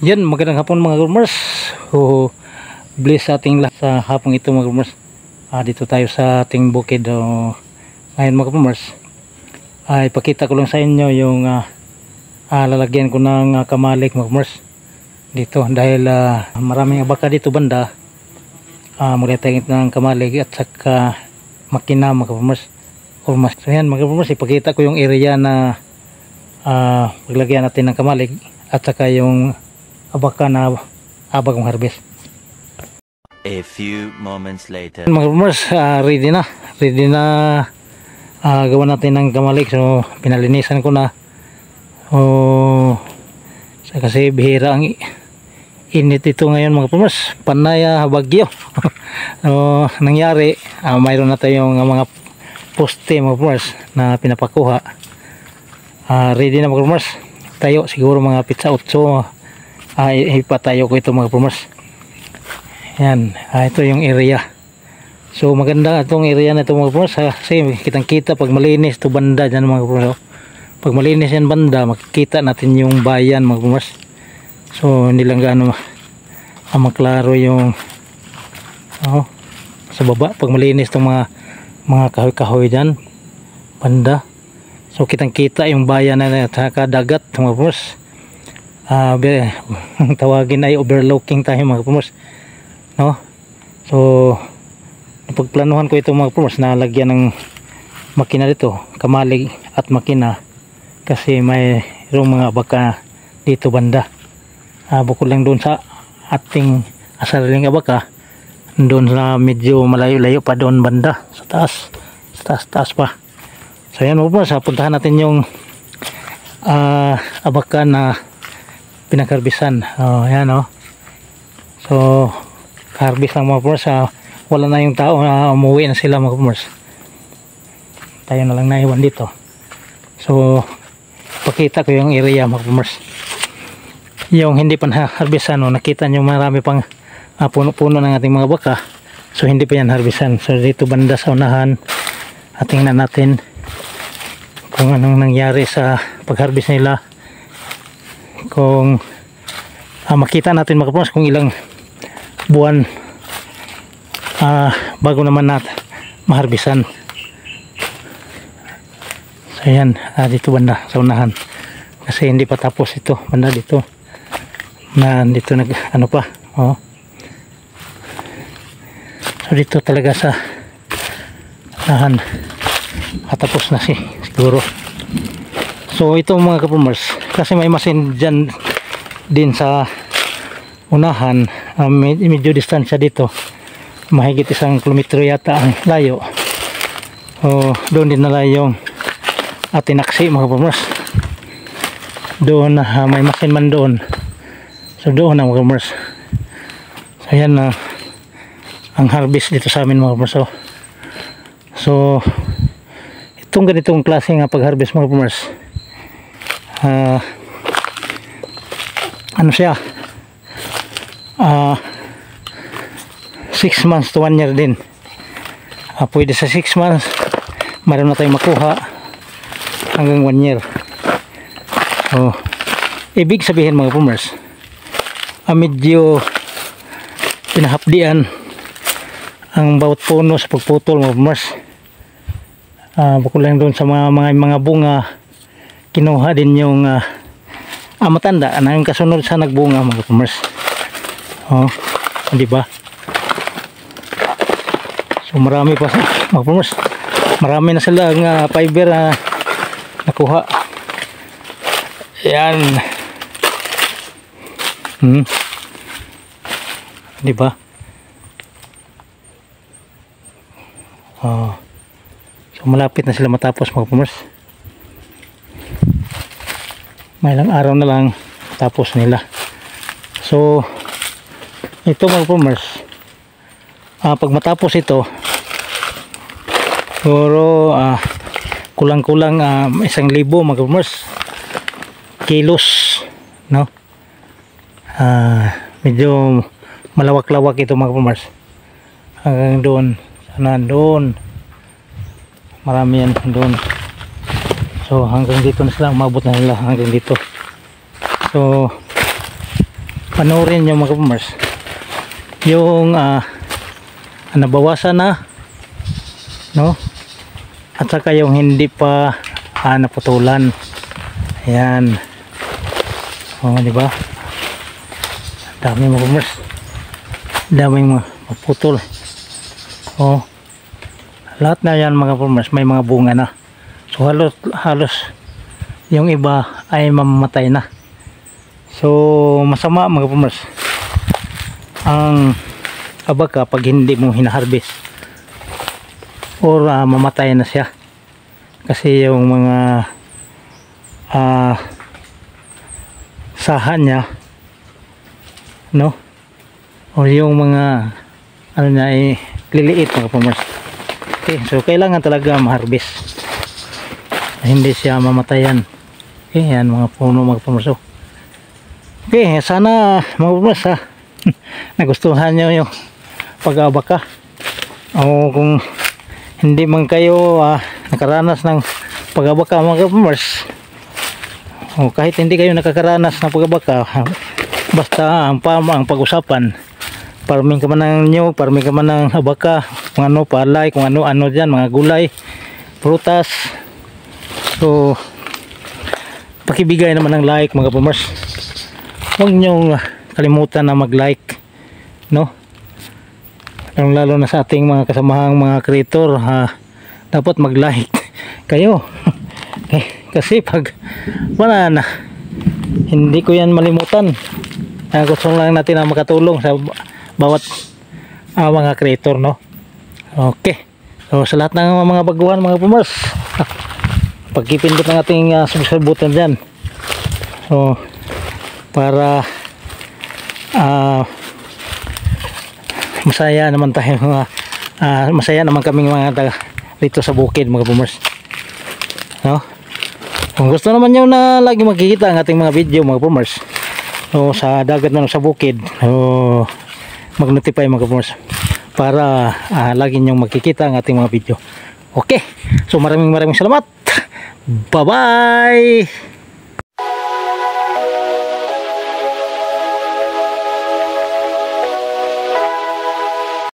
Yan, magandang hapon mga groomers. Bless sa ating lahat sa hapong ito mga groomers. Dito tayo sa ating bukid. Ngayon mga groomers, ipakita ko lang sa inyo yung lalagyan ko ng kamalik mga groomers dito dahil maraming abaka dito banda. Magtatagit ng kamalik at saka makina mga groomers. So yan mga groomers, ipakita ko yung area na paglagyan natin ng kamalik at saka yung abaka na abakong harvest. A few moments later. Mga groomers, ready na gawa natin ng kamalik. So pinalinisan ko na. Kasi bihira ang init ito ngayon mga groomers, panay bagyo. So nangyari, mayroon na tayong mga poste mga groomers na pinapakuha. Ready na mga groomers, tayo siguro mga pizza 8. Ipatayo ko ito mga groomers. Yan, ito yung area. So maganda itong area na ito mga groomers, kasi kitang kita pag malinis ito banda dyan mga groomers. Pag malinis yan banda, makikita natin yung bayan mga groomers. So hindi lang gaano maklaro yung sa baba pag malinis itong mga kahoy-kahoy dyan banda. So kitang kita yung bayan na saka dagat mga groomers. Tawagin ay overlooking tayo mga groomers, no? So napagplanuhan ko ito mga groomers na lagyan ng makina dito, kamalig at makina, kasi mayroong mga abaka dito banda. Bukod lang doon sa ating sariling abaka, doon sa medyo malayo-layo pa doon banda sa taas pa. So yan mga groomers, puntahan natin yung abaka na pinakarbisan. Yan so harvest lang mga groomers. Wala na yung tao, umuwi na sila mga groomers, tayo na lang naiwan dito. So pakita ko yung area mga groomers, yung hindi pa harvestan. Nakita nyo marami pang puno-puno ng ating mga baka, so hindi pa yan harvestan. So dito banda sa unahan, tingnan natin kung anong nangyari sa pag-harvest nila, kung makita natin mga groomers kung ilang buwan bago naman natin maharbisan. So yan, dito banda sa unahan, kasi hindi pa tapos ito banda dito na dito nag pa. So dito talaga sa unahan tapos na siguro. So ito mga groomers, kasi may masin dyan din sa unahan, medyo distansya dito, mahigit 1 kilometro yata ang layo. Doon din nala yung tinaksi mga groomers, doon may masin man doon. So doon na mga groomers. So yan ang harvest dito sa amin mga groomers. So itong ganitong klase nga pag-harvest mga groomers, ano siya, 6 months to 1 year din. Pwede sa 6 months meron na tayong makuha hanggang 1 year. So ibig sabihin mga groomers, medyo pinahapdian ang bawat puno sa pagputol mga groomers. Bukod lang doon sa mga bunga, kinuha din yung matanda ang kasunod sa nagbunga mga groomers. Di ba? So marami pa mga groomers, marami na sila ang fiber nakuha. Yan. Di ba? So malapit na sila matapos mga groomers. May ilang araw na lang tapos nila. So ito mga groomers, pag matapos ito siguro kulang-kulang 1,000 mga groomers kilos, no? Medyo malawak-lawak ito mga groomers, hanggang doon sana doon, marami yan doon. So hanggang dito na sila, umabot na nila hanggang dito. So panoorin nyo mga kapamers yung nabawasan na, no, at saka yung hindi pa naputulan. Ayan, di ba, dami mga kapamers, daming maputol. Lahat na yan mga kapamers may mga bunga na, so halos yung iba ay mamamatay na. So masama mga kapamers ang abaka pag hindi mo hinaharvest or mamatay na siya, kasi yung mga sahan niya, no, o yung mga ano niya ay liliit mga kapamers. Okay, so kailangan talaga ma-harvest, hindi siya mamatayan. Okay, yan mga puno mga kapamers. Okay, sana mga kapamers nagustuhan nyo yung pag-abaka, o kung hindi man kayo nakaranas ng pag-abaka mga kapamers, o kahit hindi kayo nakakaranas ng pag-abaka, basta ang pag-usapan, farming ka man ng nyug, farming ka man ng abaka, kung ano palay, kung ano dyan, mga gulay, prutas. So pakibigay naman ng like mga kapamers, huwag nyong kalimutan na mag-like, no, lalo na sa ating mga kasamahang mga creator, dapat mag-like kayo. Kasi pag wala na, hindi ko yan malimutan. Gusto lang natin na makatulong sa bawat mga creator, no. Okay, so sa lahat ng mga baguhan mga kapamers, pagkipindot ng ating subscribe button dyan, so para masaya naman tayo, masaya naman kaming mga taga dito sa bukid mga kapamers, no. Kung gusto naman nyo na lagi magkikita ang ating mga video mga kapamers, so sa dagat man o sa bukid, so mag-notify mga kapamers para lagi nyong magkikita ang ating mga video. Okay, so maraming salamat, bye bye.